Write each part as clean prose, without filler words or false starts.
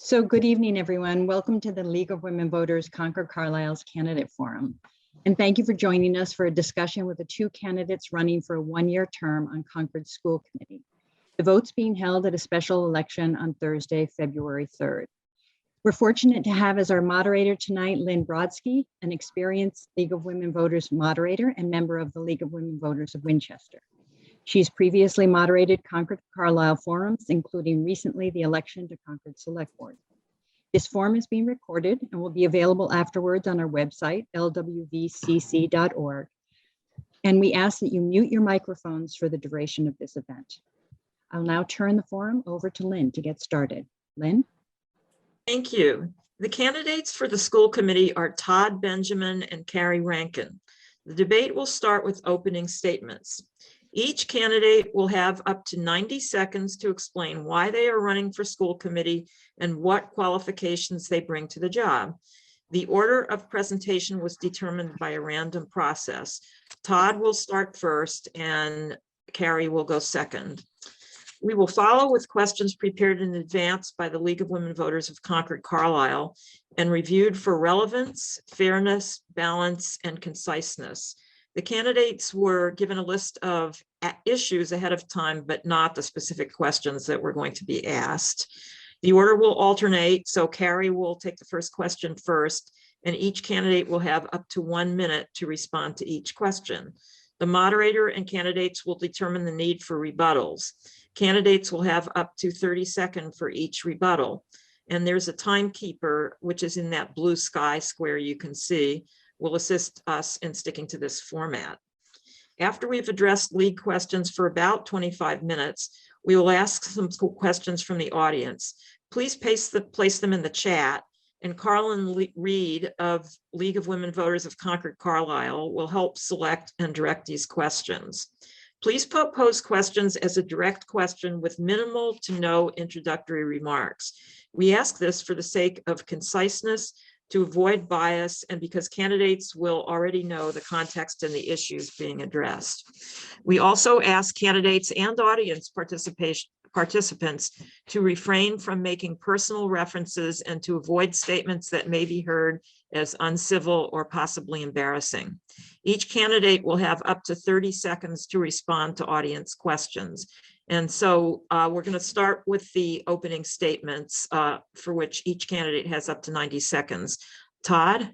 So good evening, everyone. Welcome to the League of Women Voters Concord Carlisle's Candidate Forum. And thank you for joining us for a discussion with the two candidates running for a one-year term on Concord School Committee. The vote's being held at a special election on Thursday, February 3rd. We're fortunate to have as our moderator tonight, Lynn Brodsky, an experienced League of Women Voters moderator and member of the League of Women Voters of Winchester. She's previously moderated Concord Carlisle forums, including recently the election to Concord Select Board. This forum is being recorded and will be available afterwards on our website, lwvcc.org. And we ask that you mute your microphones for the duration of this event. I'll now turn the forum over to Lynn to get started. Lynn? Thank you. The candidates for the school committee are Todd Benjamin and Carrie Rankin. The debate will start with opening statements. Each candidate will have up to 90 seconds to explain why they are running for school committee and what qualifications they bring to the job. The order of presentation was determined by a random process. Todd will start first and Carrie will go second. We will follow with questions prepared in advance by the League of Women Voters of Concord Carlisle and reviewed for relevance, fairness, balance, and conciseness. The candidates were given a list of issues ahead of time, but not the specific questions that were going to be asked. The order will alternate, so Carrie will take the first question first, and each candidate will have up to 1 minute to respond to each question. The moderator and candidates will determine the need for rebuttals. Candidates will have up to 30 seconds for each rebuttal. And there's a timekeeper, which is in that blue sky square you can see, will assist us in sticking to this format. After we've addressed league questions for about 25 minutes, we will ask some questions from the audience. Please place them in the chat, and Carlin Reed of League of Women Voters of Concord Carlisle will help select and direct these questions. Please pose questions as a direct question with minimal to no introductory remarks. We ask this for the sake of conciseness, to avoid bias, and because candidates will already know the context and the issues being addressed. We also ask candidates and audience participants to refrain from making personal references and to avoid statements that may be heard as uncivil or possibly embarrassing. Each candidate will have up to 30 seconds to respond to audience questions. And so we're going to start with the opening statements for which each candidate has up to 90 seconds. Todd?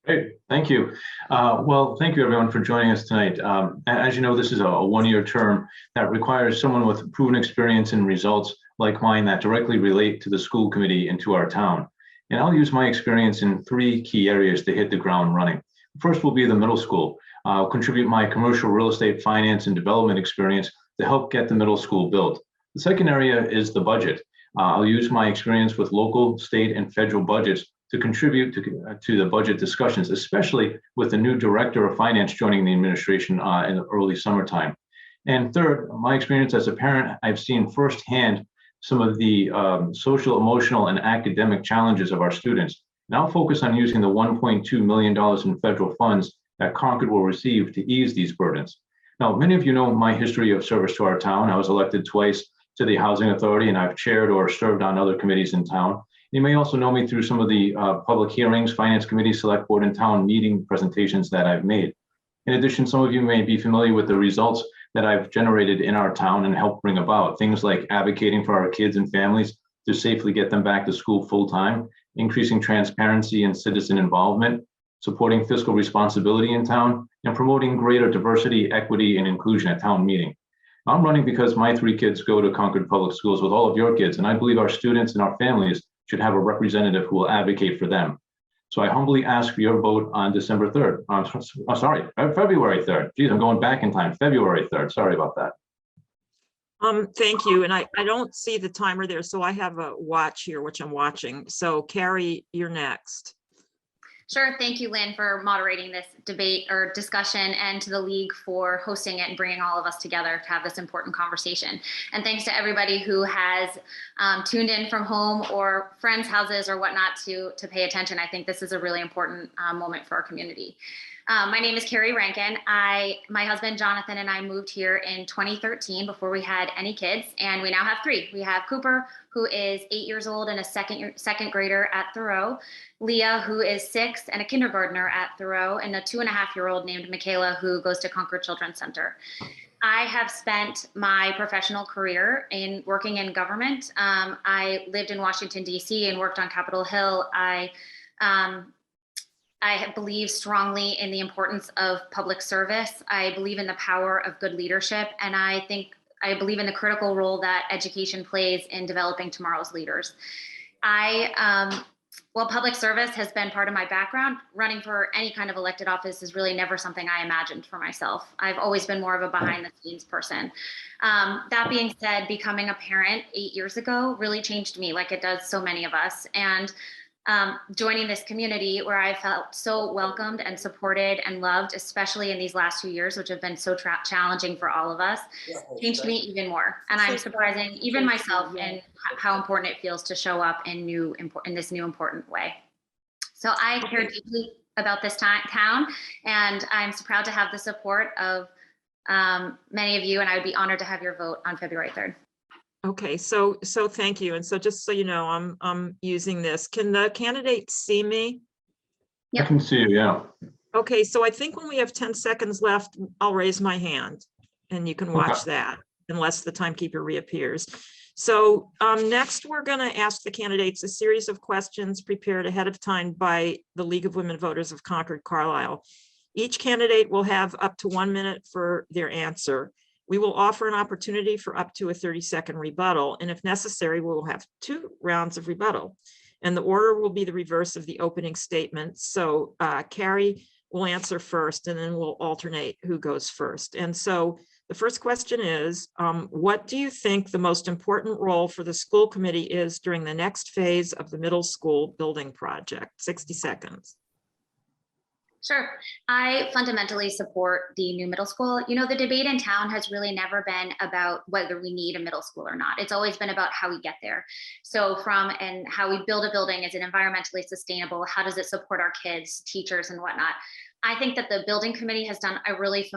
Great, thank you. Well, thank you everyone for joining us tonight. As you know, this is a one-year term that requires someone with proven experience and results like mine that directly relate to the school committee and to our town. And I'll use my experience in 3 key areas to hit the ground running. First will be the middle school. I'll contribute my commercial real estate finance and development experience to help get the middle school built. The second area is the budget. I'll use my experience with local, state, and federal budgets to contribute to the budget discussions, especially with the new director of finance joining the administration in the early summertime. And third, my experience as a parent, I've seen firsthand some of the social, emotional, and academic challenges of our students. And I'll focus on using the $1.2 million in federal funds that Concord will receive to ease these burdens. Now, many of you know my history of service to our town. I was elected twice to the Housing Authority, and I've chaired or served on other committees in town. You may also know me through some of the public hearings, Finance Committee, Select Board, and town meeting presentations that I've made. In addition, some of you may be familiar with the results that I've generated in our town and helped bring about, things like advocating for our kids and families to safely get them back to school full-time, increasing transparency and citizen involvement, supporting fiscal responsibility in town, and promoting greater diversity, equity, and inclusion at town meeting. I'm running because my 3 kids go to Concord Public Schools with all of your kids, and I believe our students and our families should have a representative who will advocate for them. So I humbly ask for your vote on December 3rd. February 3rd. Geez, I'm going back in time. February 3rd. Sorry about that. Thank you. And I don't see the timer there, so I have a watch here, which I'm watching. So Carrie, you're next. Sure. Thank you, Lynn, for moderating this debate or discussion, and to the League for hosting it and bringing all of us together to have this important conversation. And thanks to everybody who has tuned in from home or friends' houses or whatnot to pay attention. I think this is a really important moment for our community. My name is Carrie Rankin. My husband Jonathan and I moved here in 2013 before we had any kids, and we now have 3. We have Cooper, who is 8 years old and a second grader at Thoreau, Leah, who is 6 and a kindergartner at Thoreau, and a 2.5-year-old named Michaela, who goes to Concord Children's Center. I have spent my professional career in working in government. I lived in Washington, D.C. and worked on Capitol Hill. I believe strongly in the importance of public service. I believe in the power of good leadership. And I believe in the critical role that education plays in developing tomorrow's leaders. While public service has been part of my background, running for any kind of elected office is really never something I imagined for myself. I've always been more of a behind the scenes person. That being said, becoming a parent 8 years ago really changed me, like it does so many of us. And joining this community where I felt so welcomed and supported and loved, especially in these last 2 years, which have been so challenging for all of us, changed me even more. And I'm surprising even myself in how important it feels to show up in this new important way. So I care deeply about this town, and I'm so proud to have the support of many of you, and I would be honored to have your vote on February 3rd. Okay, so thank you. And so just so you know, I'm using this. Can the candidates see me? I can see you, yeah. Okay, so I think when we have 10 seconds left, I'll raise my hand and you can watch that unless the timekeeper reappears. So next, we're going to ask the candidates a series of questions prepared ahead of time by the League of Women Voters of Concord Carlisle. Each candidate will have up to 1 minute for their answer. We will offer an opportunity for up to a 30-second rebuttal, and if necessary, we will have 2 rounds of rebuttal. And the order will be the reverse of the opening statement. So Carrie will answer first, and then we'll alternate who goes first. And so the first question is, what do you think the most important role for the school committee is during the next phase of the middle school building project? 60 seconds. Sure. I fundamentally support the new middle school. You know, the debate in town has really never been about whether we need a middle school or not. It's always been about how we get there. So and how we build a building, is it environmentally sustainable? How does it support our kids, teachers, and whatnot? I think that the building committee has done a really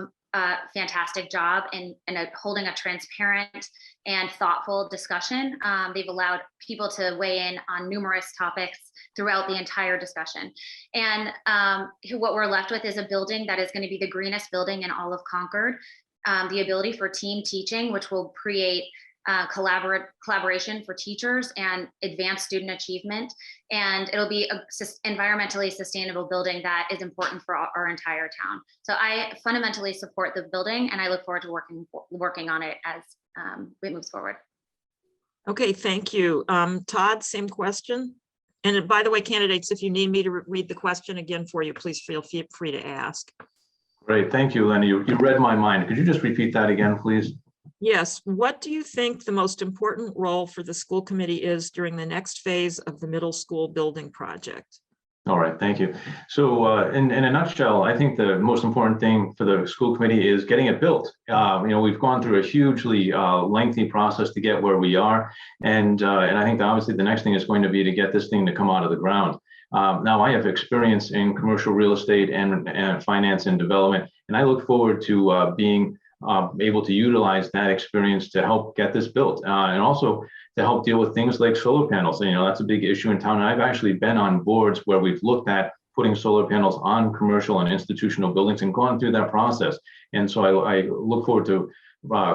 fantastic job in holding a transparent and thoughtful discussion. They've allowed people to weigh in on numerous topics throughout the entire discussion. And what we're left with is a building that is going to be the greenest building in all of Concord. The ability for team teaching, which will create collaboration for teachers and advance student achievement. And it'll be an environmentally sustainable building that is important for our entire town. So I fundamentally support the building, and I look forward to working on it as it moves forward. Okay, thank you. Todd, same question. And by the way, candidates, if you need me to read the question again for you, please feel free to ask. Great, thank you, Lenny. You read my mind. Could you just repeat that again, please? Yes. What do you think the most important role for the school committee is during the next phase of the middle school building project? All right, thank you. So in a nutshell, I think the most important thing for the school committee is getting it built. We've gone through a hugely lengthy process to get where we are. And I think that obviously the next thing is going to be to get this thing to come out of the ground. Now, I have experience in commercial real estate and finance and development, and I look forward to being able to utilize that experience to help get this built, and also to help deal with things like solar panels. That's a big issue in town. And I've actually been on boards where we've looked at putting solar panels on commercial and institutional buildings and gone through that process. And so I look forward to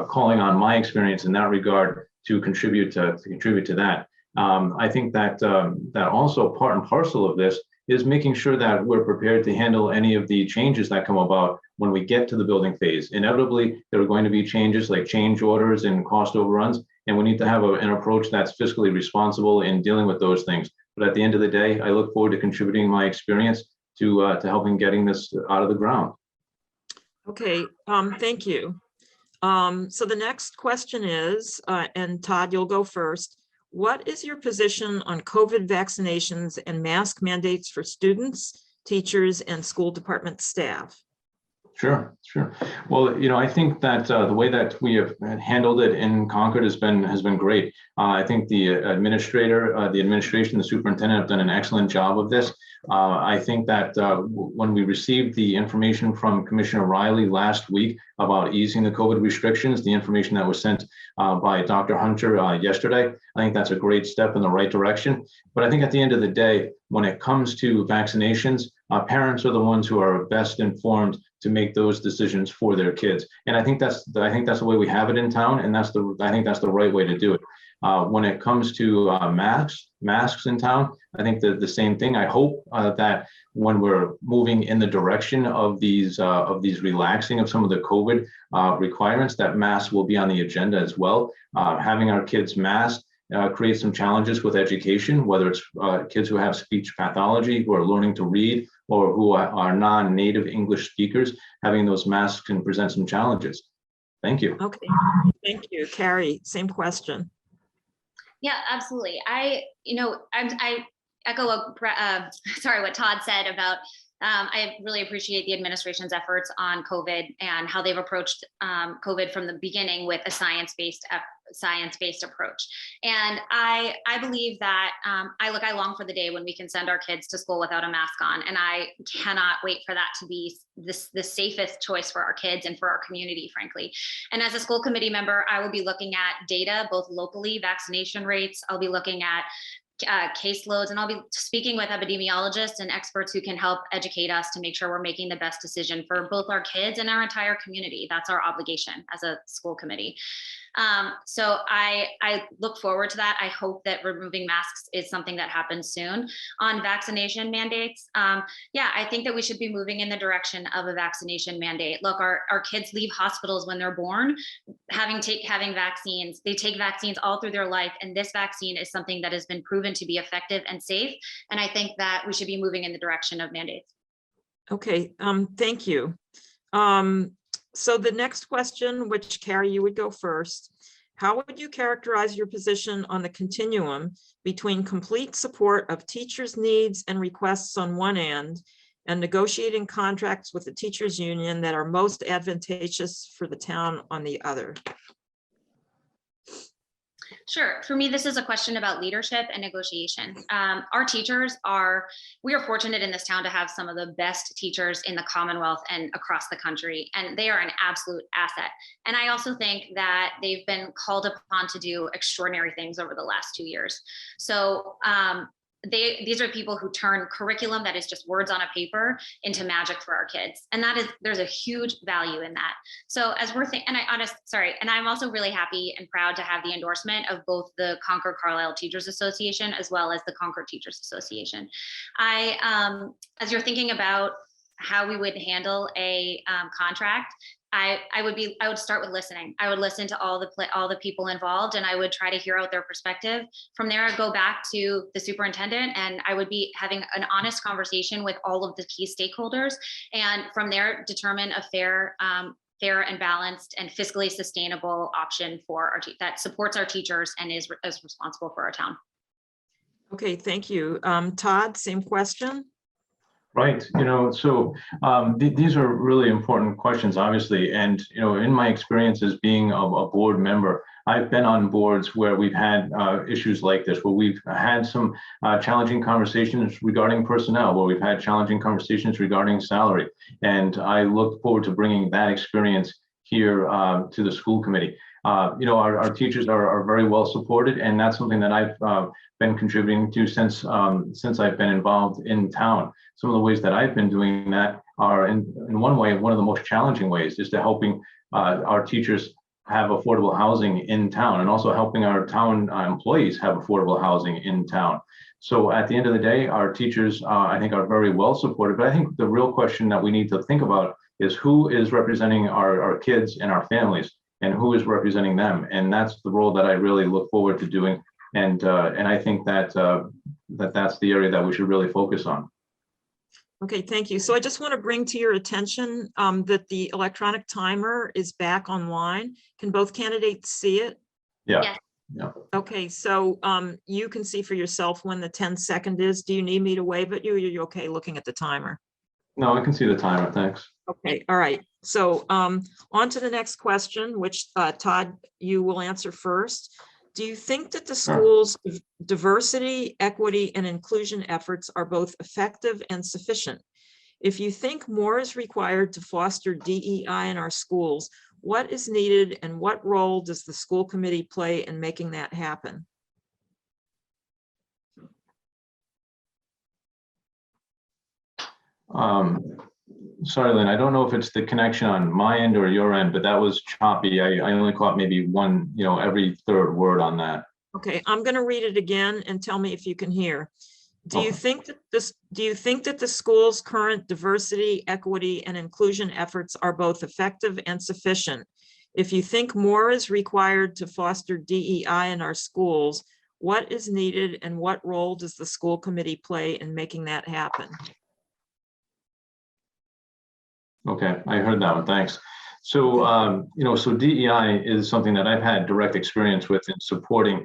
calling on my experience in that regard to contribute to that. I think that that also part and parcel of this is making sure that we're prepared to handle any of the changes that come about when we get to the building phase. Inevitably, there are going to be changes like change orders and cost overruns, and we need to have an approach that's fiscally responsible in dealing with those things. But at the end of the day, I look forward to contributing my experience to helping getting this out of the ground. Okay, thank you. So the next question is, and Todd, you'll go first. What is your position on COVID vaccinations and mask mandates for students, teachers, and school department staff? Sure, sure. Well, I think that the way that we have handled it in Concord has been great. I think the administration, the superintendent have done an excellent job of this. I think that when we received the information from Commissioner Riley last week about easing the COVID restrictions, the information that was sent by Dr. Hunter yesterday, I think that's a great step in the right direction. But I think at the end of the day, when it comes to vaccinations, parents are the ones who are best informed to make those decisions for their kids. And I think that's the way we have it in town, and I think that's the right way to do it. When it comes to masks in town, I think the same thing. I hope that when we're moving in the direction of these relaxing of some of the COVID requirements, that masks will be on the agenda as well. Having our kids masked creates some challenges with education, whether it's kids who have speech pathology, who are learning to read, or who are non-native English speakers. Having those masks can present some challenges. Thank you. Okay, thank you. Carrie, same question. Yeah, absolutely. I echo what Todd said about. I really appreciate the administration's efforts on COVID and how they've approached COVID from the beginning with a science-based approach. And I believe that I long for the day when we can send our kids to school without a mask on, and I cannot wait for that to be the safest choice for our kids and for our community, frankly. And as a school committee member, I will be looking at data, both locally, vaccination rates. I'll be looking at caseloads, and I'll be speaking with epidemiologists and experts who can help educate us to make sure we're making the best decision for both our kids and our entire community. That's our obligation as a school committee. So I look forward to that. I hope that removing masks is something that happens soon. On vaccination mandates, yeah, I think that we should be moving in the direction of a vaccination mandate. Look, our kids leave hospitals when they're born, having vaccines. They take vaccines all through their life, and this vaccine is something that has been proven to be effective and safe. And I think that we should be moving in the direction of mandates. Okay, thank you. So the next question, which Carrie, you would go first. How would you characterize your position on the continuum between complete support of teachers' needs and requests on one end and negotiating contracts with the teachers' union that are most advantageous for the town on the other? Sure. For me, this is a question about leadership and negotiation. Our teachers we are fortunate in this town to have some of the best teachers in the Commonwealth and across the country, and they are an absolute asset. And I also think that they've been called upon to do extraordinary things over the last 2 years. So these are people who turn curriculum that is just words on a paper into magic for our kids. And there's a huge value in that. So as we're and I'm also really happy and proud to have the endorsement of both the Concord Carlisle Teachers Association as well as the Concord Teachers Association. As you're thinking about how we would handle a contract, I would start with listening. I would listen to all the people involved, and I would try to hear out their perspective. From there, I'd go back to the superintendent, and I would be having an honest conversation with all of the key stakeholders. And from there, determine a fair and balanced and fiscally sustainable option for that supports our teachers and is responsible for our town. Okay, thank you. Todd, same question. Right. So these are really important questions, obviously. And, in my experience as being a board member, I've been on boards where we've had issues like this, where we've had some challenging conversations regarding personnel, where we've had challenging conversations regarding salary. And I look forward to bringing that experience here to the school committee. Our teachers are very well supported, and that's something that I've been contributing to since I've been involved in town. Some of the ways that I've been doing that are in one way, one of the most challenging ways is to helping our teachers have affordable housing in town, and also helping our town employees have affordable housing in town. So at the end of the day, our teachers, I think, are very well supported. But I think the real question that we need to think about is who is representing our kids and our families, and who is representing them. And that's the role that I really look forward to doing. And I think that that's the area that we should really focus on. Okay, thank you. So I just want to bring to your attention that the electronic timer is back online. Can both candidates see it? Yeah. Yes. Yeah. Okay, so you can see for yourself when the 10-second is. Do you need me to wave at you? Or are you okay looking at the timer? No, I can see the timer. Thanks. Okay, all right. So on to the next question, which Todd, you will answer first. Do you think that the school's diversity, equity, and inclusion efforts are both effective and sufficient? If you think more is required to foster DEI in our schools, what is needed and what role does the school committee play in making that happen? Sorry, Lynn, I don't know if it's the connection on my end or your end, but that was choppy. I only caught maybe one, every third word on that. Okay, I'm going to read it again and tell me if you can hear. Do you think that the school's current diversity, equity, and inclusion efforts are both effective and sufficient? If you think more is required to foster DEI in our schools, what is needed and what role does the school committee play in making that happen? Okay, I heard that one. Thanks. So, so DEI is something that I've had direct experience with in supporting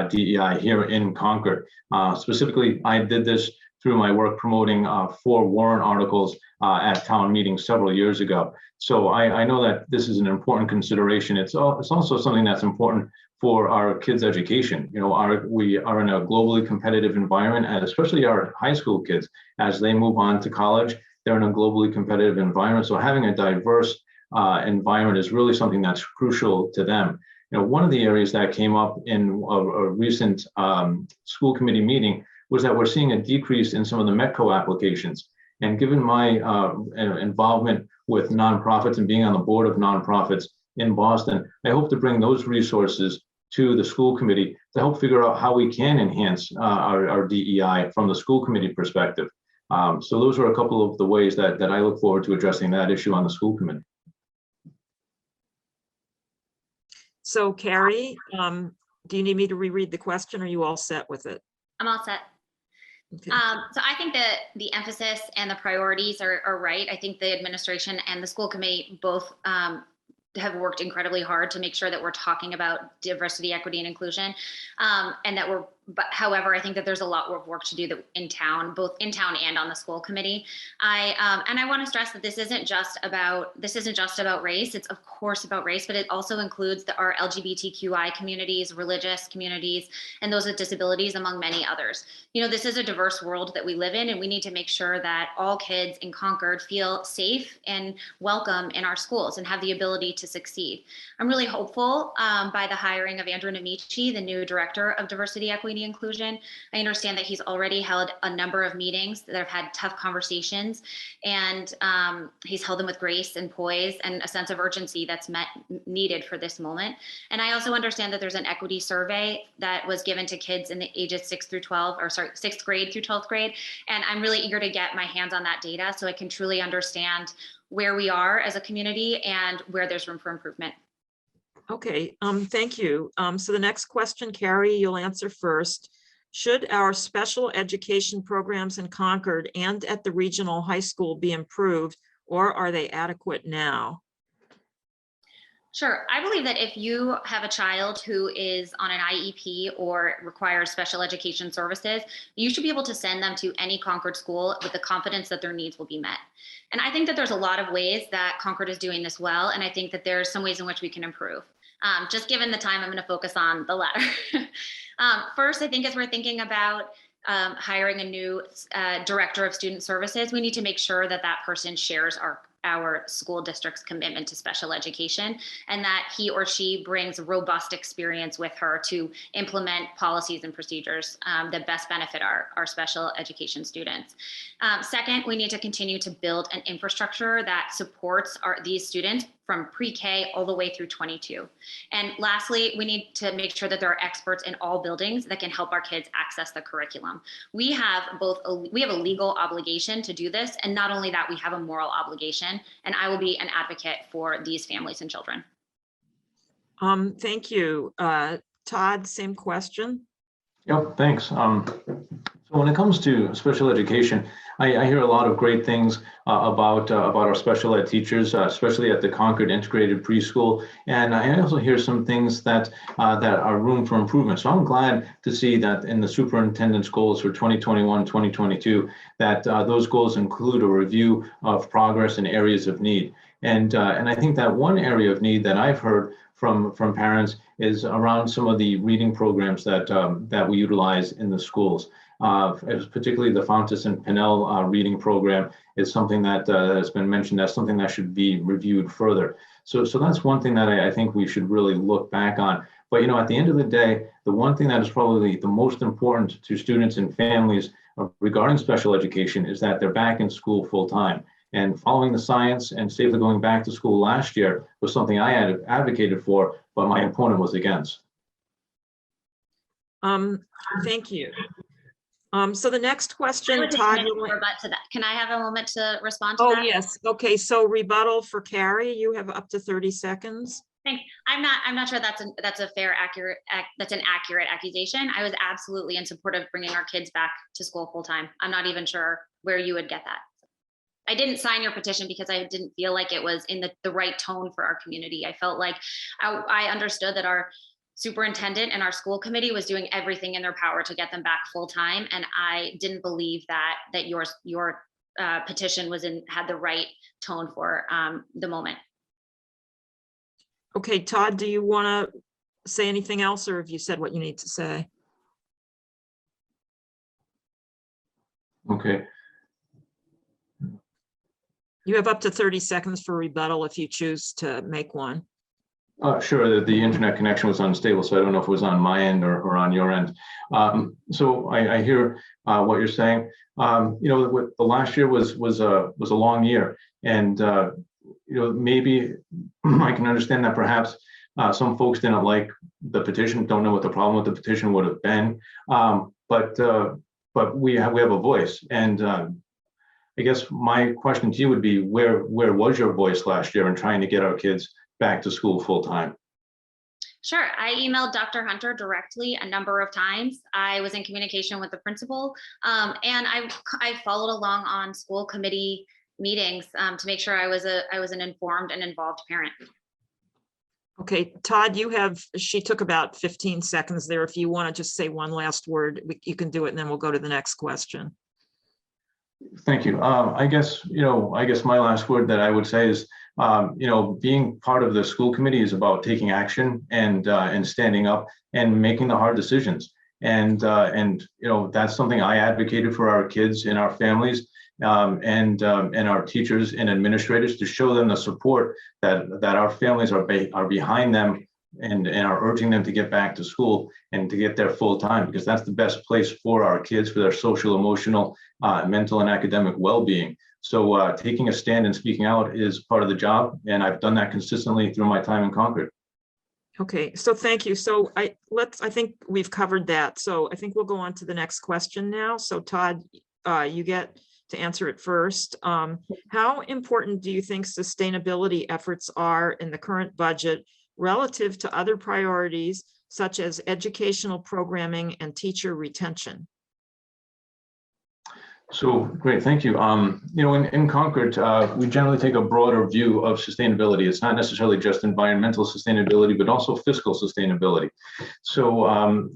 DEI here in Concord. Specifically, I did this through my work promoting 4 warrant articles at town meetings several years ago. So I know that this is an important consideration. It's also something that's important for our kids' education. We are in a globally competitive environment, and especially our high school kids, as they move on to college, they're in a globally competitive environment. So having a diverse environment is really something that's crucial to them. One of the areas that came up in a recent school committee meeting was that we're seeing a decrease in some of the METCO applications. And given my involvement with nonprofits and being on the board of nonprofits in Boston, I hope to bring those resources to the school committee to help figure out how we can enhance our DEI from the school committee perspective. So those are a couple of the ways that I look forward to addressing that issue on the school committee. So Carrie, do you need me to reread the question? Or are you all set with it? I'm all set. Okay. So I think that the emphasis and the priorities are right. I think the administration and the school committee both have worked incredibly hard to make sure that we're talking about diversity, equity, and inclusion, and that however, I think that there's a lot of work to do in town, both in town and on the school committee. And I want to stress that this isn't just about race. It's of course about race, but it also includes our LGBTQI communities, religious communities, and those with disabilities, among many others. This is a diverse world that we live in, and we need to make sure that all kids in Concord feel safe and welcome in our schools and have the ability to succeed. I'm really hopeful by the hiring of Andrew Namichi, the new director of diversity, equity, inclusion. I understand that he's already held a number of meetings that have had tough conversations, and he's held them with grace and poise and a sense of urgency that's needed for this moment. And I also understand that there's an equity survey that was given to kids in the ages 6th grade through 12th grade. And I'm really eager to get my hands on that data so I can truly understand where we are as a community and where there's room for improvement. Okay, thank you. So the next question, Carrie, you'll answer first. Should our special education programs in Concord and at the regional high school be improved, or are they adequate now? Sure. I believe that if you have a child who is on an IEP or requires special education services, you should be able to send them to any Concord school with the confidence that their needs will be met. And I think that there's a lot of ways that Concord is doing this well, and I think that there's some ways in which we can improve. Just given the time, I'm going to focus on the latter. First, I think as we're thinking about hiring a new director of student services, we need to make sure that that person shares our school district's commitment to special education, and that he or she brings robust experience with her to implement policies and procedures that best benefit our special education students. Second, we need to continue to build an infrastructure that supports these students from pre-K all the way through 22. And lastly, we need to make sure that there are experts in all buildings that can help our kids access the curriculum. We have a legal obligation to do this, and not only that, we have a moral obligation, and I will be an advocate for these families and children. Thank you. Todd, same question. Yep, thanks. So when it comes to special education, I hear a lot of great things about our special ed teachers, especially at the Concord Integrated Preschool, and I also hear some things that are room for improvement. So I'm glad to see that in the superintendent's goals for 2021-2022, that those goals include a review of progress in areas of need. And I think that one area of need that I've heard from parents is around some of the reading programs that we utilize in the schools. Particularly the Fountas and Pinnell reading program is something that has been mentioned as something that should be reviewed further. So that's one thing that I think we should really look back on. But at the end of the day, the one thing that is probably the most important to students and families regarding special education is that they're back in school full time. And following the science and safely going back to school last year was something I had advocated for, but my opponent was against. Thank you. So the next question, Todd, Todd. rebut to that. Can I have a moment to respond to Oh, that? yes. Okay, so rebuttal for Carrie, you have up to 30 seconds. Thanks. I'm not sure that's a fair, that's an accurate accusation. I was absolutely in support of bringing our kids back to school full time. I'm not even sure where you would get that. I didn't sign your petition because I didn't feel like it was in the right tone for our community. I felt like I understood that our superintendent and our school committee was doing everything in their power to get them back full time, and I didn't believe that your petition had the right tone for the moment. Okay, Todd, do you want to say anything else, or have you said what you need to say? Okay. You have up to 30 seconds for rebuttal if you choose to make one. Sure, the internet connection was unstable, so I don't know if it was on my end or on your end. So I hear what you're saying. The last year was a long year, and maybe I can understand that perhaps some folks didn't like the petition, don't know what the problem with the petition would have been, but we have a voice, and I guess my question to you would be, where was your voice last year in trying to get our kids back to school full time? Sure. I emailed Dr. Hunter directly a number of times. I was in communication with the principal, and I followed along on school committee meetings to make sure I was an informed and involved parent. Okay, Todd, she took about 15 seconds there. If you want to just say one last word, you can do it, and then we'll go to the next question. Thank you. I guess my last word that I would say is, being part of the school committee is about taking action and standing up and making the hard decisions. And that's something I advocated for our kids and our families, and our teachers and administrators, to show them the support that our families are behind them and are urging them to get back to school and to get there full time, because that's the best place for our kids, for their social, emotional, mental, and academic well-being. So taking a stand and speaking out is part of the job, and I've done that consistently through my time in Concord. Okay, so thank you. So I think we've covered that. So I think we'll go on to the next question now. So Todd, you get to answer it first. How important do you think sustainability efforts are in the current budget relative to other priorities such as educational programming and teacher retention? So great, thank you. In Concord, we generally take a broader view of sustainability. It's not necessarily just environmental sustainability, but also fiscal sustainability. So,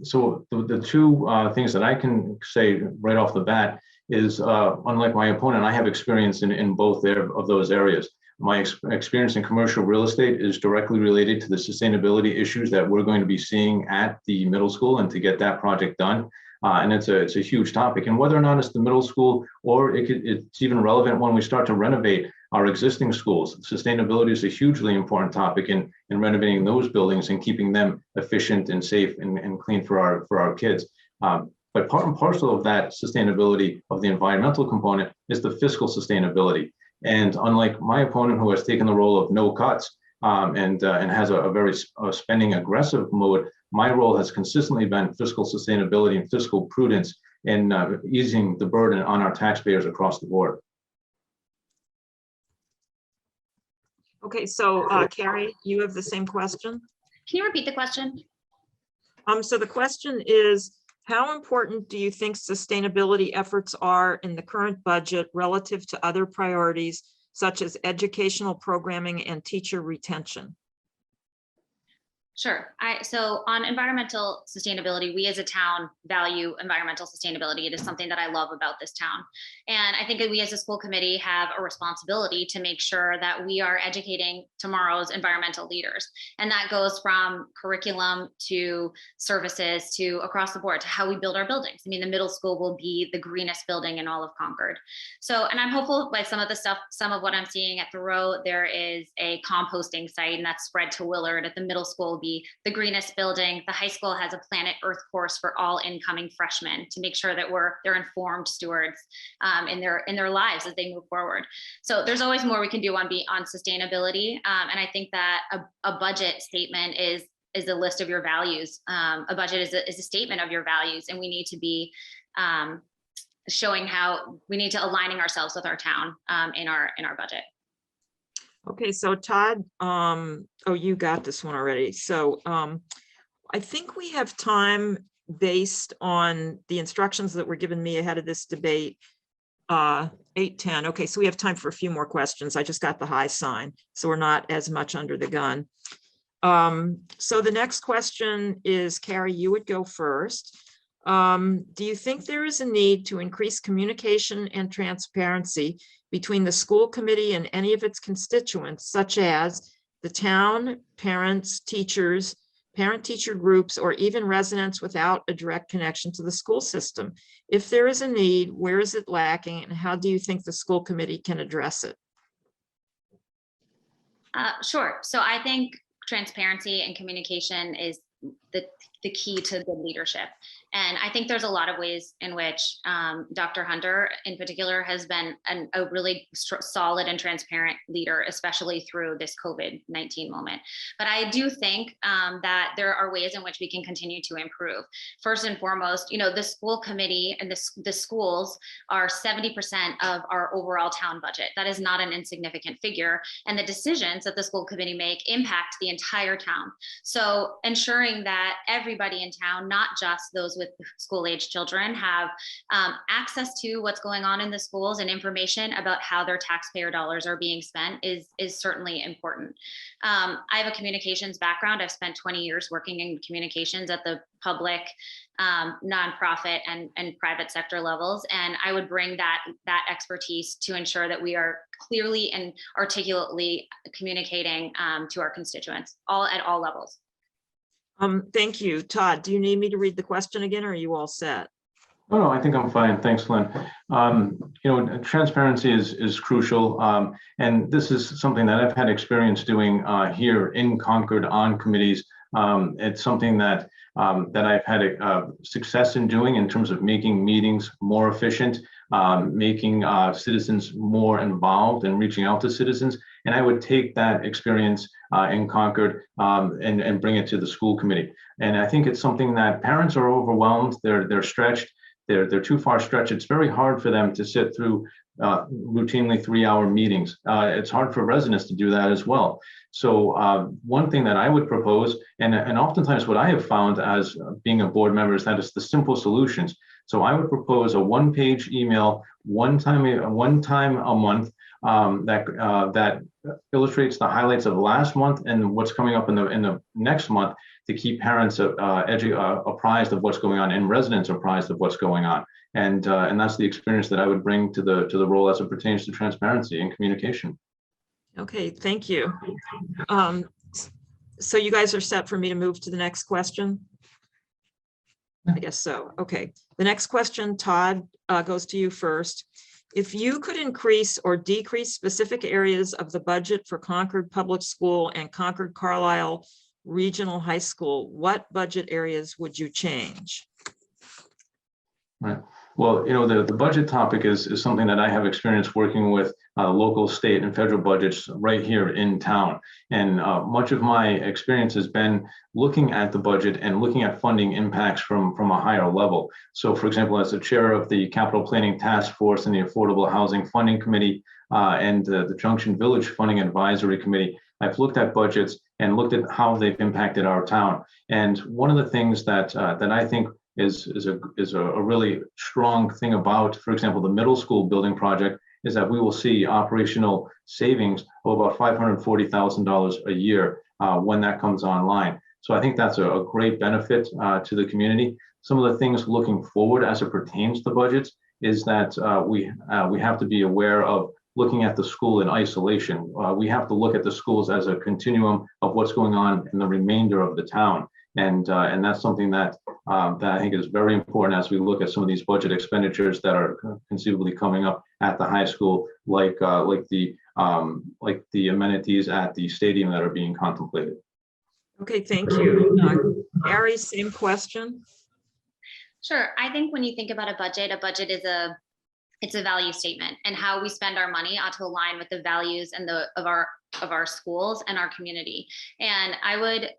the two things that I can say right off the bat is, unlike my opponent, I have experience in both of those areas. My experience in commercial real estate is directly related to the sustainability issues that we're going to be seeing at the middle school, and to get that project done. And it's a huge topic, and whether or not it's the middle school, or it's even relevant when we start to renovate our existing schools. Sustainability is a hugely important topic in renovating those buildings and keeping them efficient and safe and clean for our kids. But part and parcel of that sustainability of the environmental component is the fiscal sustainability. And unlike my opponent, who has taken the role of no cuts and has a very spending aggressive mode, my role has consistently been fiscal sustainability and fiscal prudence in easing the burden on our taxpayers across the board. Okay, so Carrie, you have the same question? Can you repeat the question? So the question is, How important do you think sustainability efforts are in the current budget relative to other priorities such as educational programming and teacher retention? Sure. So on environmental sustainability, we as a town value environmental sustainability. It is something that I love about this town. And I think that we as a school committee have a responsibility to make sure that we are educating tomorrow's environmental leaders. And that goes from curriculum to services to across the board to how we build our buildings. I mean, the middle school will be the greenest building in all of Concord. So, and I'm hopeful by some of what I'm seeing at Thoreau, there is a composting site and that's spread to Willard. At the middle school will be the greenest building. The high school has a Planet Earth course for all incoming freshmen to make sure that they're informed stewards in their lives as they move forward. So there's always more we can do on sustainability. And I think that a budget statement is a list of your values. A budget is a statement of your values, and we need to be showing how we need to aligning ourselves with our town in our budget. Okay, so Todd, oh, you got this one already. So I think we have time based on the instructions that were given me ahead of this debate, 8:10. Okay, so we have time for a few more questions. I just got the high sign, so we're not as much under the gun. So the next question is, Carrie, you would go first. Do you think there is a need to increase communication and transparency between the school committee and any of its constituents, such as the town, parents, teachers, parent-teacher groups, or even residents without a direct connection to the school system? If there is a need, where is it lacking, and how do you think the school committee can address it? Sure. So I think transparency and communication is the key to good leadership. And I think there's a lot of ways in which Dr. Hunter in particular has been a really solid and transparent leader, especially through this COVID-19 moment. But I do think that there are ways in which we can continue to improve. First and foremost, the school committee and the schools are 70% of our overall town budget. That is not an insignificant figure. And the decisions that the school committee make impact the entire town. So ensuring that everybody in town, not just those with school-age children, have access to what's going on in the schools and information about how their taxpayer dollars are being spent is certainly important. I have a communications background. I've spent 20 years working in communications at the public, nonprofit, and private sector levels, and I would bring that expertise to ensure that we are clearly and articulately communicating to our constituents at all levels. Thank you. Todd, do you need me to read the question again, or are you all set? Oh, no, I think I'm fine. Thanks, Lynn. Transparency is crucial. And this is something that I've had experience doing here in Concord on committees. It's something that I've had success in doing in terms of making meetings more efficient, making citizens more involved and reaching out to citizens. And I would take that experience in Concord and bring it to the school committee. And I think it's something that parents are overwhelmed. They're stretched. They're too far stretched. It's very hard for them to sit through routinely 3-hour meetings. It's hard for residents to do that as well. So one thing that I would propose, and oftentimes what I have found as being a board member, is that it's the simple solutions. So I would propose a one-page email one time a month that illustrates the highlights of last month and what's coming up in the next month, to keep parents apprised of what's going on and residents apprised of what's going on. And that's the experience that I would bring to the role as it pertains to transparency and communication. Okay, thank you. So you guys are set for me to move to the next question? I guess so. Okay, the next question, Todd, goes to you first. If you could increase or decrease specific areas of the budget for Concord Public School and Concord Carlisle Regional High School, what budget areas would you change? Right. Well, the budget topic is something that I have experience working with local, state, and federal budgets right here in town. And much of my experience has been looking at the budget and looking at funding impacts from a higher level. So, for example, as the chair of the Capital Planning Task Force and the Affordable Housing Funding Committee and the Junction Village Funding Advisory Committee, I've looked at budgets and looked at how they've impacted our town. And one of the things that I think is a really strong thing about, for example, the middle school building project, is that we will see operational savings of about $540,000 a year when that comes online. So I think that's a great benefit to the community. Some of the things looking forward as it pertains to budgets is that we have to be aware of looking at the school in isolation. We have to look at the schools as a continuum of what's going on in the remainder of the town. And that's something that I think is very important as we look at some of these budget expenditures that are conceivably coming up at the high school, like the amenities at the stadium that are being contemplated. Okay, thank you. Gary, same question. Sure. I think when you think about a budget is it's a value statement, and how we spend our money ought to align with the values and of our schools and our community. And I would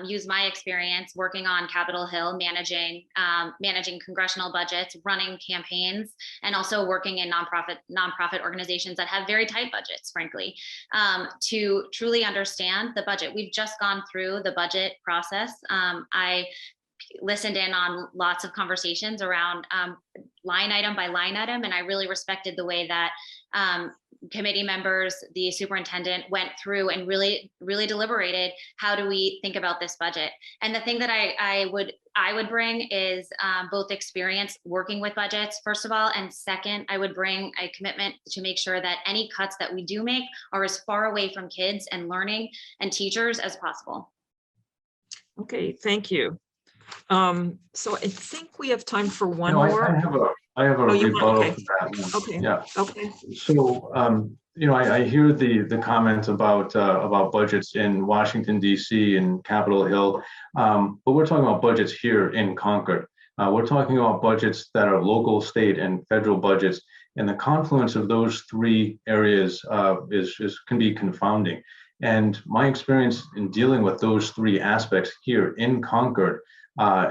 use my experience working on Capitol Hill, managing congressional budgets, running campaigns, and also working in nonprofit organizations that have very tight budgets, frankly, to truly understand the budget. We've just gone through the budget process. I listened in on lots of conversations around line item by line item, and I really respected the way that committee members, the superintendent, went through and really deliberated, how do we think about this budget? And the thing that I would bring is both experience working with budgets, first of all, and second, I would bring a commitment to make sure that any cuts that we do make are as far away from kids and learning and teachers as possible. Okay, thank you. So I think we have time for one No, more. I have a rebuttal okay. to that one. Okay. Yeah. Okay. So, I hear the comments about budgets in Washington, D.C. and Capitol Hill, but we're talking about budgets here in Concord. We're talking about budgets that are local, state, and federal budgets, and the confluence of those three areas can be confounding. And my experience in dealing with those three aspects here in Concord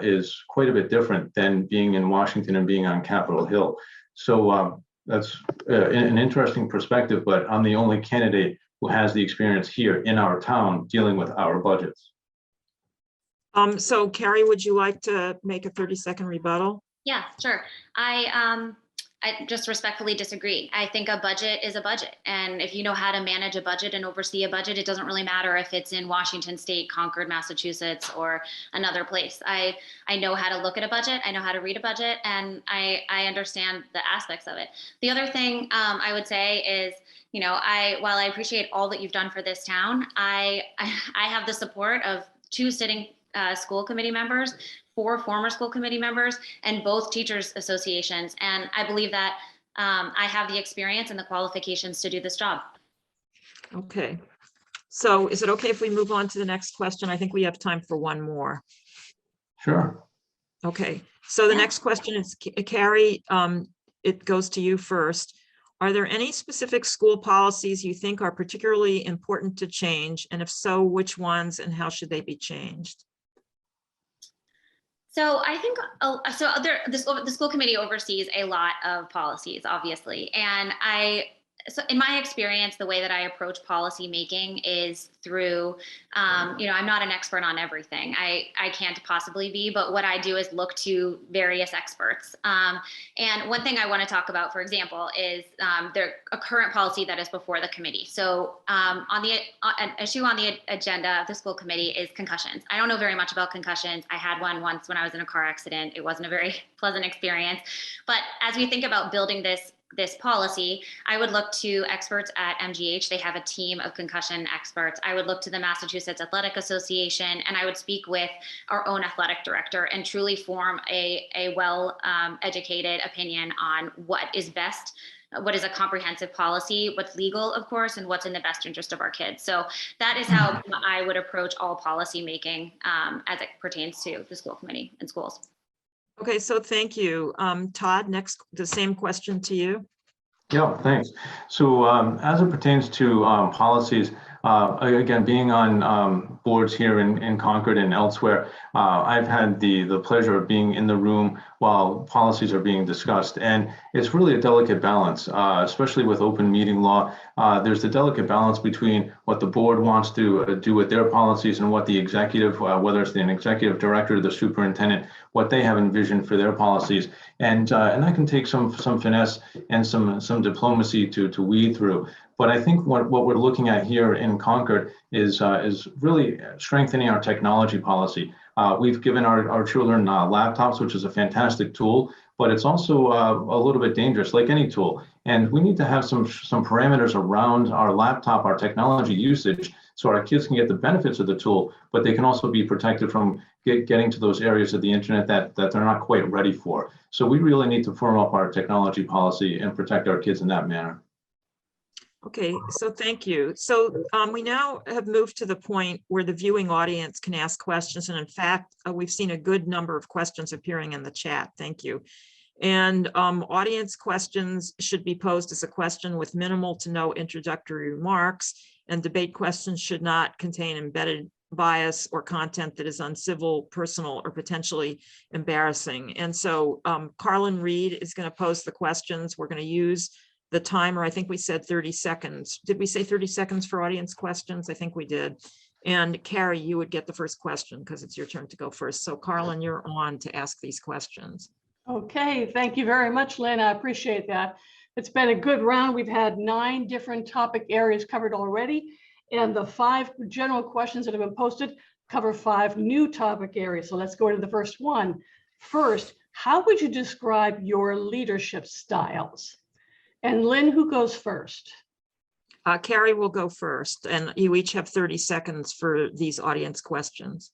is quite a bit different than being in Washington and being on Capitol Hill. So that's an interesting perspective, but I'm the only candidate who has the experience here in our town dealing with our budgets. So Carrie, would you like to make a 30-second rebuttal? Yeah, sure. I just respectfully disagree. I think a budget is a budget. And if you know how to manage a budget and oversee a budget, it doesn't really matter if it's in Washington State, Concord, Massachusetts, or another place. I know how to look at a budget. I know how to read a budget, and I understand the aspects of it. The other thing I would say is, while I appreciate all that you've done for this town, I have the support of 2 sitting school committee members, 4 former school committee members, and both teachers associations. And I believe that I have the experience and the qualifications to do this job. Okay. So is it okay if we move on to the next question? I think we have time for one more. Sure. Okay. So the next question is, Carrie, it goes to you first. Are there any specific school policies you think are particularly important to change? And if so, which ones and how should they be changed? So I think, the school committee oversees a lot of policies, obviously. And so in my experience, the way that I approach policy making is through, I'm not an expert on everything. I can't possibly be, but what I do is look to various experts. And one thing I want to talk about, for example, is a current policy that is before the committee. So an issue on the agenda of the school committee is concussions. I don't know very much about concussions. I had one once when I was in a car accident. It wasn't a very pleasant experience. But as we think about building this policy, I would look to experts at MGH. They have a team of concussion experts. I would look to the Massachusetts Athletic Association, and I would speak with our own athletic director and truly form a well-educated opinion on what is best, what is a comprehensive policy, what's legal, of course, and what's in the best interest of our kids. So that is how I would approach all policy making as it pertains to the school committee and schools. Okay, so thank you. Todd, next, the same question to you. Yeah, thanks. So as it pertains to policies, Again, being on boards here in Concord and elsewhere, I've had the pleasure of being in the room while policies are being discussed. And it's really a delicate balance, especially with open meeting law. There's the delicate balance between what the board wants to do with their policies and what the executive, whether it's an executive director or the superintendent, what they have envisioned for their policies. And that can take some finesse and some diplomacy to weed through. But I think what we're looking at here in Concord is really strengthening our technology policy. We've given our children laptops, which is a fantastic tool, but it's also a little bit dangerous, like any tool. And we need to have some parameters around our laptop, our technology usage, so our kids can get the benefits of the tool, but they can also be protected from getting to those areas of the internet that they're not quite ready for. So we really need to firm up our technology policy and protect our kids in that manner. Okay, so thank you. So we now have moved to the point where the viewing audience can ask questions. And in fact, we've seen a good number of questions appearing in the chat. Thank you. And audience questions should be posed as a question with minimal to no introductory remarks. And debate questions should not contain embedded bias or content that is uncivil, personal, or potentially embarrassing. And so Carlin Reed is going to pose the questions. We're going to use the timer. I think we said 30 seconds. Did we say 30 seconds for audience questions? I think we did. And Carrie, you would get the first question because it's your turn to go first. So Carlin, you're on to ask these questions. Okay, thank you very much, Lynn. I appreciate that. It's been a good round. We've had 9 different topic areas covered already, and the 5 general questions that have been posted cover 5 new topic areas. So let's go to the first one. First, how would you describe your leadership styles? And Lynn, who goes first? Carrie will go first, and you each have 30 seconds for these audience questions.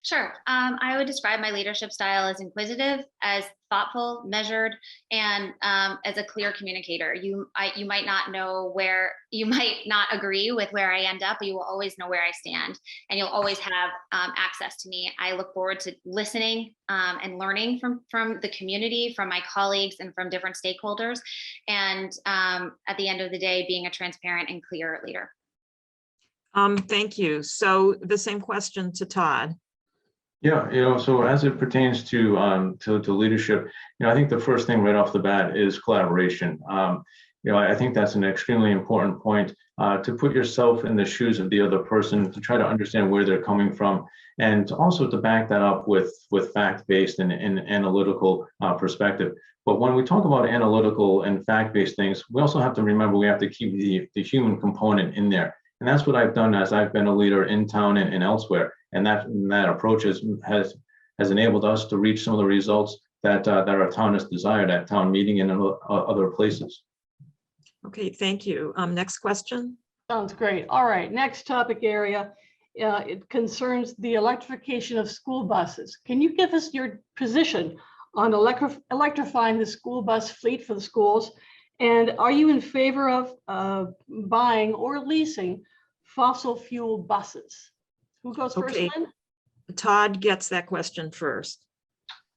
Sure. I would describe my leadership style as inquisitive, as thoughtful, measured, and as a clear communicator. You might not know where, you might not agree with where I end up, but you will always know where I stand, and you'll always have access to me. I look forward to listening and learning from the community, from my colleagues, and from different stakeholders. And at the end of the day, being a transparent and clear leader. Thank you. So the same question to Todd. Yeah, so as it pertains to leadership, I think the first thing right off the bat is collaboration. I think that's an extremely important point, to put yourself in the shoes of the other person, to try to understand where they're coming from, and also to back that up with fact-based and analytical perspective. But when we talk about analytical and fact-based things, we also have to remember we have to keep the human component in there. And that's what I've done as I've been a leader in town and elsewhere. And that approach has enabled us to reach some of the results that our town has desired at town meeting and in other places. Okay, thank you. Next question. Sounds great. All right, next topic area. It concerns the electrification of school buses. Can you give us your position on electrifying the school bus fleet for the schools? And are you in favor of buying or leasing fossil fuel buses? Who goes first, Okay. Lynn? Todd gets that question first.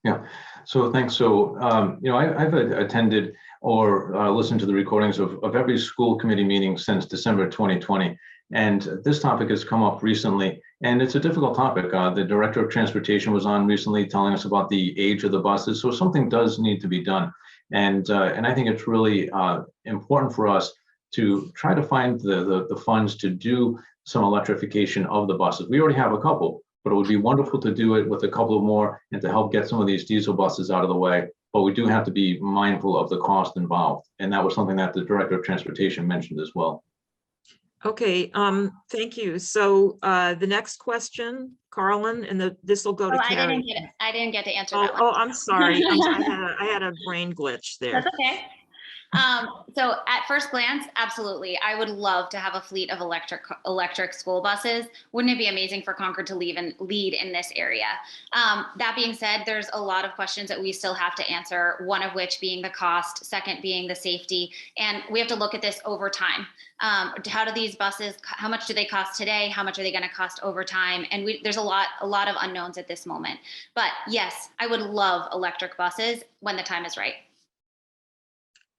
Yeah, so thanks. So, I've attended or listened to the recordings of every school committee meeting since December 2020. And this topic has come up recently, and it's a difficult topic. The director of transportation was on recently telling us about the age of the buses. So something does need to be done. And I think it's really important for us to try to find the funds to do some electrification of the buses. We already have a couple, but it would be wonderful to do it with a couple more and to help get some of these diesel buses out of the way. But we do have to be mindful of the cost involved. And that was something that the director of transportation mentioned as well. Okay, thank you. So the next question, Carlin, and this will go to Carrie. I didn't get to answer that one. Oh, I'm sorry. I had a brain glitch there. That's okay. So at first glance, absolutely. I would love to have a fleet of electric school buses. Wouldn't it be amazing for Concord to lead in this area? That being said, there's a lot of questions that we still have to answer, one of which being the cost, second being the safety. And we have to look at this over time. How do these buses, how much do they cost today? How much are they going to cost over time? And there's a lot of unknowns at this moment. But yes, I would love electric buses when the time is right.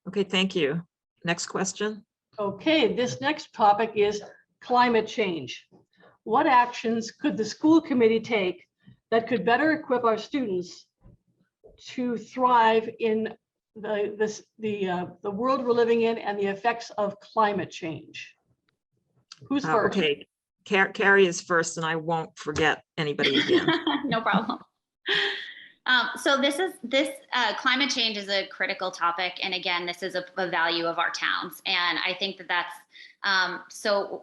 Okay, thank you. Next question. Okay, this next topic is climate change. What actions could the school committee take that could better equip our students to thrive in the world we're living in and the effects of climate change? Who's first? Okay, Carrie is first, and I won't forget anybody again. No problem. So this climate change is a critical topic. And again, this is a value of our towns. And I think that that's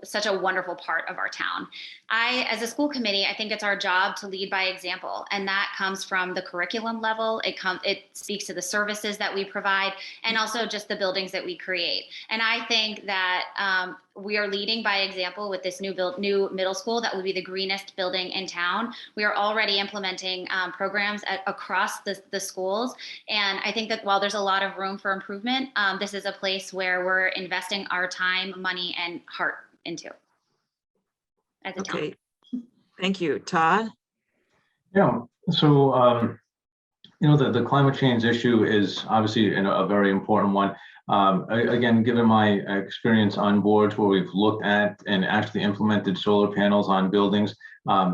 such a wonderful part of our town. As a school committee, I think it's our job to lead by example. And that comes from the curriculum level. It speaks to the services that we provide and also just the buildings that we create. And I think that we are leading by example with this new middle school that will be the greenest building in town. We are already implementing programs across the schools. And I think that while there's a lot of room for improvement, this is a place where we're investing our time, money, and heart into as a town. Okay, thank you. Todd? Yeah, so, the climate change issue is obviously a very important one. Again, given my experience on boards where we've looked at and actually implemented solar panels on buildings,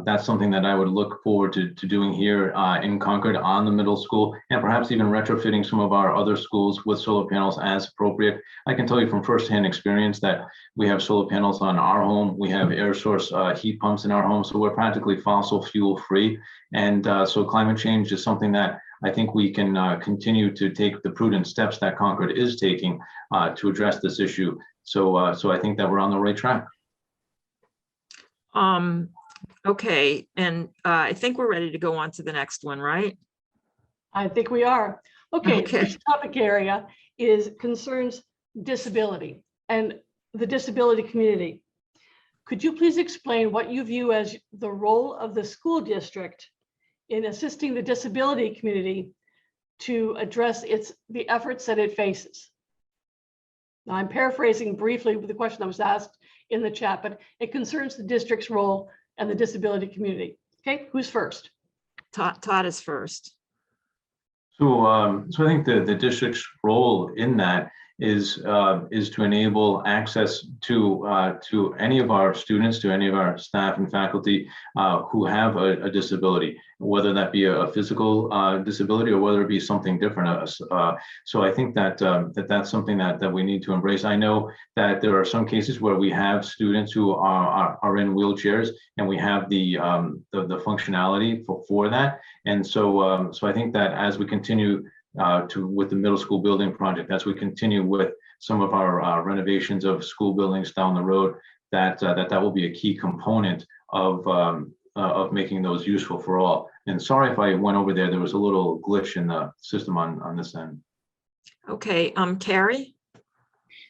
that's something that I would look forward to doing here in Concord on the middle school, and perhaps even retrofitting some of our other schools with solar panels as appropriate. I can tell you from firsthand experience that we have solar panels on our home. We have air source heat pumps in our home, so we're practically fossil fuel free. And so climate change is something that I think we can continue to take the prudent steps that Concord is taking to address this issue. So I think that we're on the right track. Okay, and I think we're ready to go on to the next one, right? I think we are. Okay, Okay. this topic area concerns disability and the disability community. Could you please explain what you view as the role of the school district in assisting the disability community to address the efforts that it faces? Now, I'm paraphrasing briefly the question that was asked in the chat, but it concerns the district's role and the disability community. Okay, who's first? Todd is first. So I think the district's role in that is to enable access to any of our students, to any of our staff and faculty who have a disability, whether that be a physical disability or whether it be something different. So I think that that's something that we need to embrace. I know that there are some cases where we have students who are in wheelchairs, and we have the functionality for that. And so I think that as we continue with the middle school building project, as we continue with some of our renovations of school buildings down the road, that will be a key component of making those useful for all. And sorry if I went over there. There was a little glitch in the system on this end. Okay, Carrie?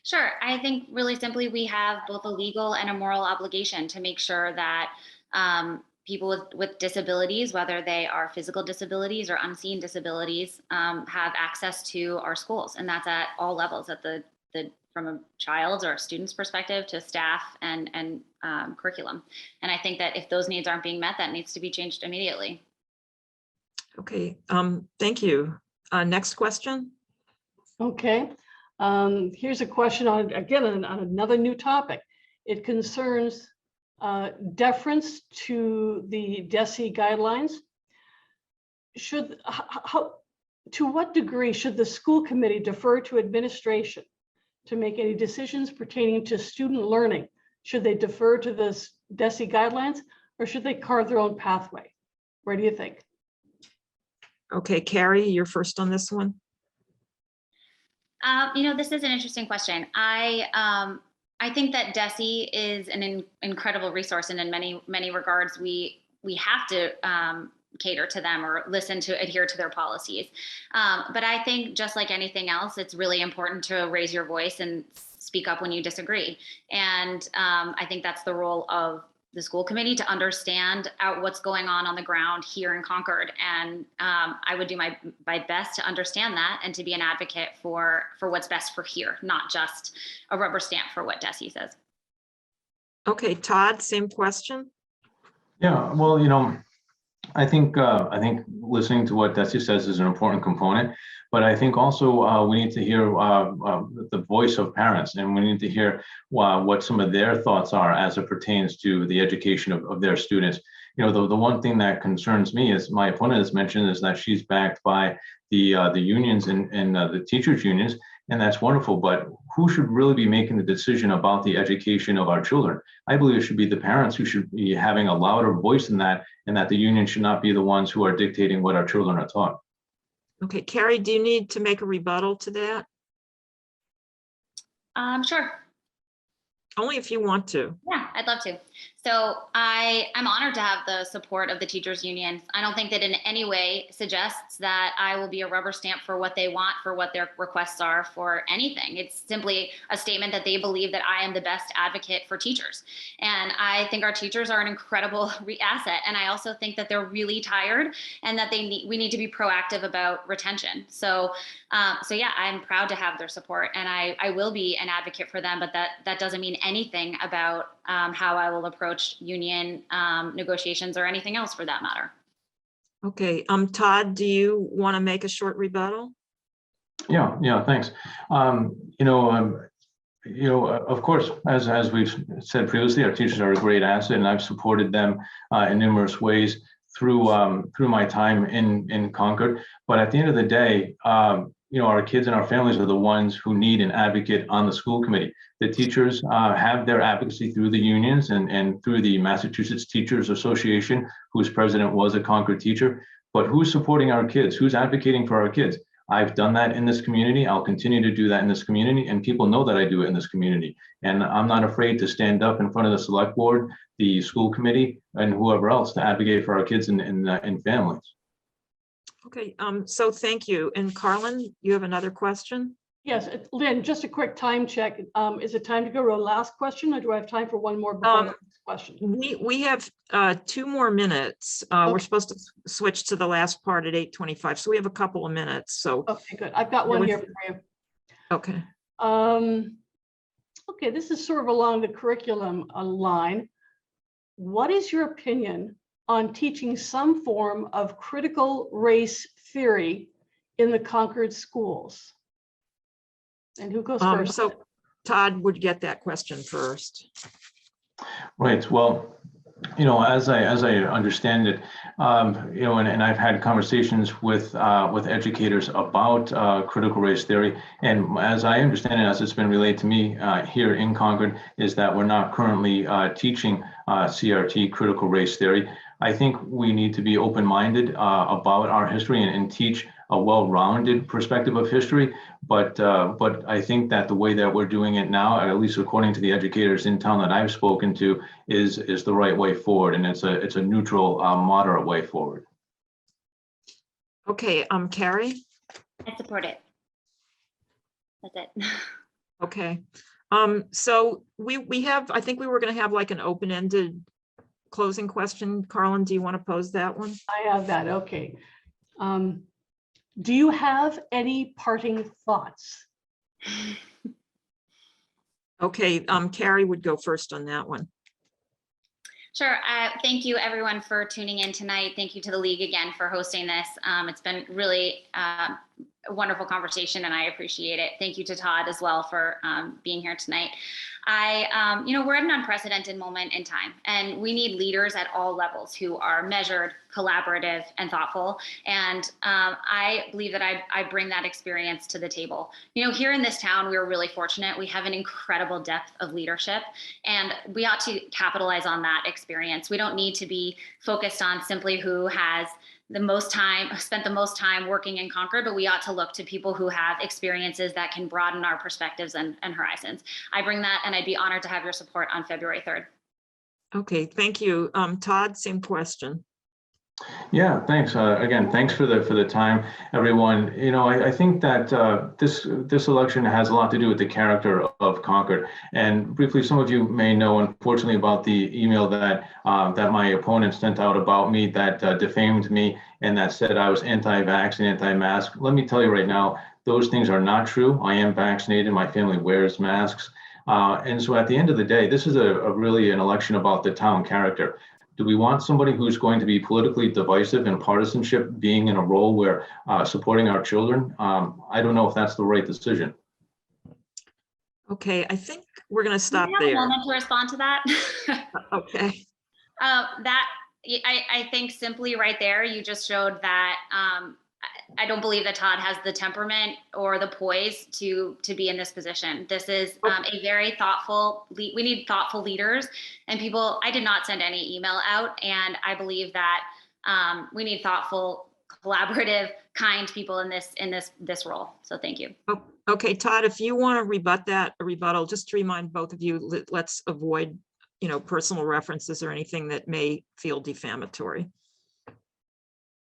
Sure. I think really simply we have both a legal and a moral obligation to make sure that people with disabilities, whether they are physical disabilities or unseen disabilities, have access to our schools. And that's at all levels, at the from a child's or a student's perspective to staff and curriculum. And I think that if those needs aren't being met, that needs to be changed immediately. Okay, thank you. Next question. Okay, here's a question on another new topic. It concerns deference to the DESE guidelines. To what degree should the school committee defer to administration to make any decisions pertaining to student learning? Should they defer to the DESE guidelines, or should they carve their own pathway? Where do you think? Okay, Carrie, you're first on this one. This is an interesting question. I think that DESE is an incredible resource, and in many regards, we have to cater to them or adhere to their policies. But I think just like anything else, it's really important to raise your voice and speak up when you disagree. And I think that's the role of the school committee, to understand what's going on the ground here in Concord. And I would do my best to understand that and to be an advocate for what's best for here, not just a rubber stamp for what DESE says. Okay, Todd, same question. Yeah, well, I think listening to what Desi says is an important component, but I think also we need to hear the voice of parents, and we need to hear what some of their thoughts are as it pertains to the education of their students. You know, the one thing that concerns me, as my opponent has mentioned, is that she's backed by the unions and the teachers unions, and that's wonderful. But who should really be making the decision about the education of our children? I believe it should be the parents who should be having a louder voice in that, and that the union should not be the ones who are dictating what our children are taught. Okay, Carrie, do you need to make a rebuttal to that? Sure. Only if you want to. Yeah, I'd love to. So I'm honored to have the support of the teachers union. I don't think that in any way suggests that I will be a rubber stamp for what they want, for what their requests are, for anything. It's simply a statement that they believe that I am the best advocate for teachers. And I think our teachers are an incredible asset. And I also think that they're really tired and that we need to be proactive about retention. So yeah, I'm proud to have their support, and I will be an advocate for them, but that doesn't mean anything about how I will approach union negotiations or anything else for that matter. Okay, Todd, do you want to make a short rebuttal? Yeah, thanks. Of course, as we've said previously, our teachers are a great asset, and I've supported them in numerous ways through my time in Concord. But at the end of the day, our kids and our families are the ones who need an advocate on the school committee. The teachers have their advocacy through the unions and through the Massachusetts Teachers Association, whose president was a Concord teacher. But who's supporting our kids? Who's advocating for our kids? I've done that in this community. I'll continue to do that in this community, and people know that I do it in this community. And I'm not afraid to stand up in front of the select board, the school committee, and whoever else to advocate for our kids and families. Okay, so thank you. And Carlin, you have another question? Yes, Lynn, just a quick time check. Is it time to go to a last question, or do I have time for one more before the next question? We have 2 more minutes. Okay. We're supposed to switch to the last part at 8:25, so we have a couple of minutes. So Okay, good. I've got one here for you. okay. Okay, this is sort of along the curriculum line. What is your opinion on teaching some form of critical race theory in the Concord schools? And who goes first? So Todd would get that question first. Right. Well, as I understand it, and I've had conversations with educators about critical race theory, and as I understand it, as it's been relayed to me here in Concord, is that we're not currently teaching CRT, critical race theory. I think we need to be open-minded about our history and teach a well-rounded perspective of history. But I think that the way that we're doing it now, at least according to the educators in town that I've spoken to, is the right way forward, and it's a neutral, moderate way forward. Okay, Carrie. I support it. That's it. Okay. So we have, I think we were going to have like an open-ended closing question. Carlin, do you want to pose that one? I have that. Okay. Do you have any parting thoughts? Okay, Carrie would go first on that one. Sure. Thank you, everyone, for tuning in tonight. Thank you to the League again for hosting this. It's been really a wonderful conversation, and I appreciate it. Thank you to Todd as well for being here tonight. We're at an unprecedented moment in time, and we need leaders at all levels who are measured, collaborative, and thoughtful. And I believe that I bring that experience to the table. Here in this town, we're really fortunate. We have an incredible depth of leadership, and we ought to capitalize on that experience. We don't need to be focused on simply who has spent the most time working in Concord, but we ought to look to people who have experiences that can broaden our perspectives and horizons. I bring that, and I'd be honored to have your support on February 3rd. Okay, thank you. Todd, same question. Yeah, thanks. Again, thanks for the time, everyone. I think that this election has a lot to do with the character of Concord. And briefly, some of you may know, unfortunately, about the email that my opponent sent out about me that defamed me and that said I was anti-vax and anti-mask. Let me tell you right now, those things are not true. I am vaccinated. My family wears masks. And so at the end of the day, this is really an election about the town character. Do we want somebody who's going to be politically divisive and partisanship being in a role where supporting our children? I don't know if that's the right decision. Okay, I think we're going to stop Can I have a there. moment to respond to that? Okay. I think simply right there, you just showed that I don't believe that Todd has the temperament or the poise to be in this position. This is a very thoughtful, we need thoughtful leaders and people. I did not send any email out, and I believe that we need thoughtful, collaborative, kind people in this role. So thank you. Oh, okay, Todd, if you want to rebut that, a rebuttal, just to remind both of you, let's avoid, personal references or anything that may feel defamatory.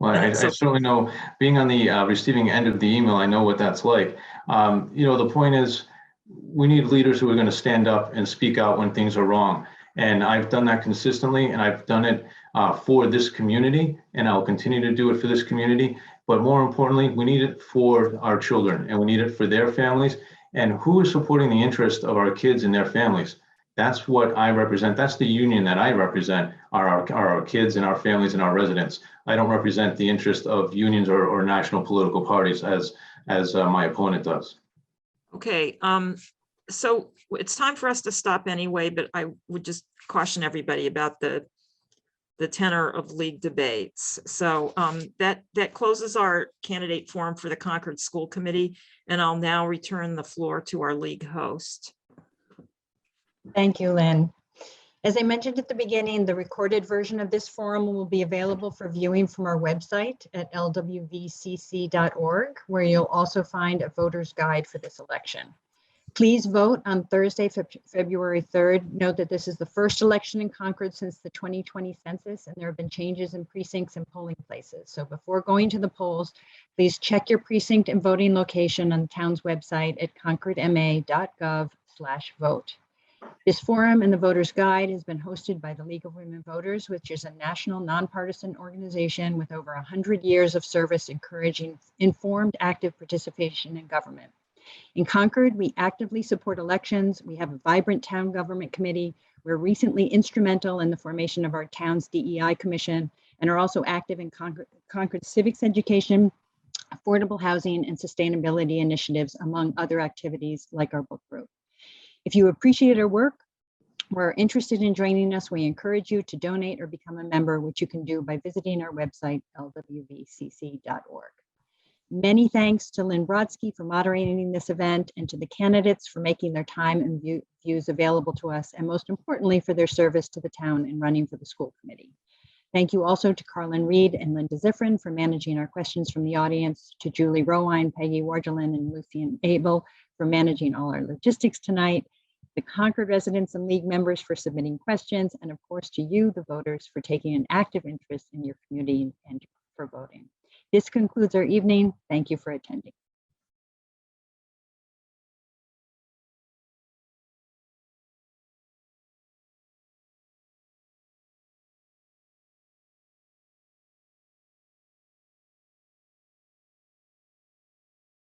Well, I certainly know, being on the receiving end of the email, I know what that's like. The point is, we need leaders who are going to stand up and speak out when things are wrong. And I've done that consistently, and I've done it for this community, and I'll continue to do it for this community. But more importantly, we need it for our children, and we need it for their families. And who is supporting the interest of our kids and their families? That's what I represent. That's the union that I represent, are our kids and our families and our residents. I don't represent the interest of unions or national political parties as my opponent does. Okay, so it's time for us to stop anyway, but I would just caution everybody about the tenor of league debates. So that closes our candidate forum for the Concord School Committee, and I'll now return the floor to our league host. Thank you, Lynn. As I mentioned at the beginning, the recorded version of this forum will be available for viewing from our website at lwvcc.org, where you'll also find a voter's guide for this election. Please vote on Thursday, February 3rd. Note that this is the first election in Concord since the 2020 census, and there have been changes in precincts and polling places. So before going to the polls, please check your precinct and voting location on the town's website at concordma.gov/vote. This forum and the Voter's Guide has been hosted by the League of Women Voters, which is a national nonpartisan organization with over 100 years of service encouraging informed, active participation in government. In Concord, we actively support elections. We have a vibrant town government committee. We're recently instrumental in the formation of our town's DEI commission and are also active in Concord civics education, affordable housing, and sustainability initiatives, among other activities like our book group. If you appreciate our work or are interested in joining us, we encourage you to donate or become a member, which you can do by visiting our website, lwvcc.org. Many thanks to Lynn Brodsky for moderating this event, and to the candidates for making their time and views available to us, and most importantly, for their service to the town in running for the school committee. Thank you also to Carlin Reed and Linda Ziffrin for managing our questions from the audience, to Julie Rowine, Peggy Wargelin, and Lucian Abel for managing all our logistics tonight, the Concord residents and league members for submitting questions, and of course to you, the voters, for taking an active interest in your community and for voting. This concludes our evening. Thank you for attending.